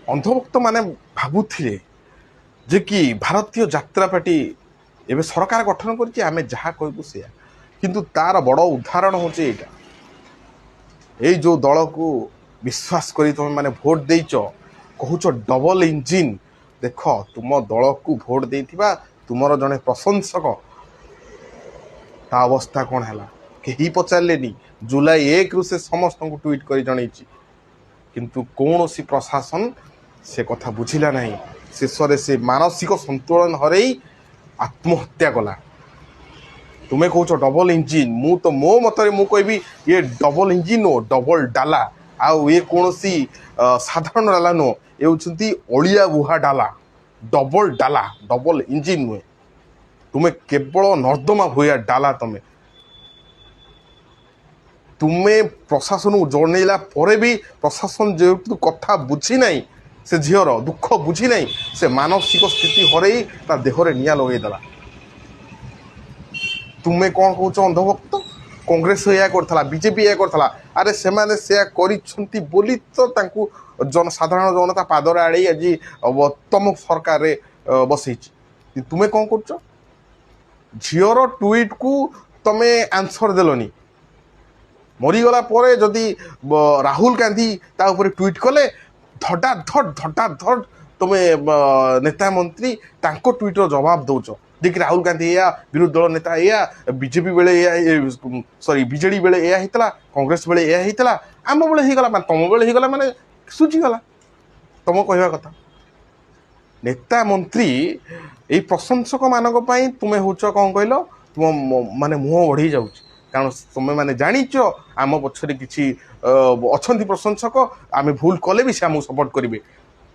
अंधभक्त माने भाबुथिले जे कि भारतीय यात्रा पार्टी एवं सरकार गठन करछि आमे जहा कहबु से किंतु तार बड़ उदाहरण होचे एटा ए जो दल को विश्वास करी तुम माने भोट देइछ कहूच डबल इंजिन देख तुम दल को भोट देइथिबा तुमर जने प्रशंसक ता अवस्था कौन है कहीं पचारे जुलाई 1 रु से समस्त को ट्वीट कर जनईची किंतु कौन सी प्रशासन से कथा बुझिला नहीं शेष से मानसिक संतुलन हरई आत्महत्या कला तुम्हें कौच डबल इंजिन मु तो मो मतरे मु कहबी ये डबल इंजिन नो डबल डाला आउ ये कौन सी साधारण डाला नो ये होती अलिया बुहा डाला डबल इंजिन नुहे तुम्हें केवल नर्दमा भूया डाला तुम्हें प्रशासन को जनइला परे भी प्रशासन जेहेतु कथा बुझी नहीं से झीर दुख बुझी नहीं से मानसिक स्थिति हरई ता देहरे निया लगेदेला तुम्हें कौन कौच अंधभक्त कांग्रेस या करथला बीजेपी या करथला अरे से माने से करिसंती बोली तो तांकू साधारण जनता पादर आड़े आज तम सरकार रे बसैछि तुम्हें कौन करछ झीर ट्वीट को तमे आंसर देलनी मरीगला परे जदि राहुल गांधी ता ऊपर ट्वीट कले धड़ा धड़ तुम्हें नेता मंत्री तांको ट्वीटर जवाब दौच देखिए राहुल गांधी या विरोधी दल नेता या बीजेपी बेले सॉरी बीजेडी बेले या हितला कांग्रेस बेले या हितला आम बेले ही गला तम बेले ही गला माने सुझीगला तम कहवा कथा नेता मंत्री ये प्रशंसक मानक तुम्हें होच कौन कहल तुम माने मुह बढ़ी जाऊँ कारण तुम्हें माने जानिच आम पछरे किसी अच्छा प्रशंसक आम भूल कले भी से आमको सपोर्ट करेंगे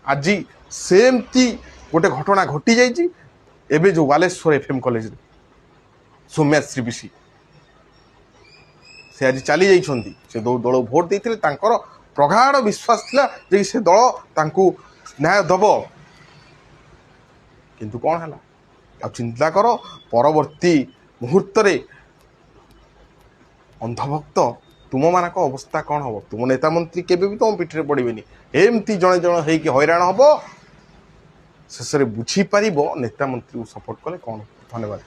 आज सेमती गोटे घटना घटी जाइए एबे जो बालेश्वर एफएम कॉलेज सौम्या श्रीबिशी से आज चली जाइछंती से दो दल भोट देते प्रगाढ़ विश्वास थिला जे से दल तांकू न्याय दब किंतु कौन है अब चिंता कर परवर्ती मुहूर्त रे अंधभक्त तुम मानक अवस्था कौन हम तुम नेता मंत्री केबे भी तुम पिठरे पड़े एमती जड़े जड़े होइकि हैरान हम शेष में बुझीपार नेता मंत्री को सपोर्ट कले कौन धन्यवाद।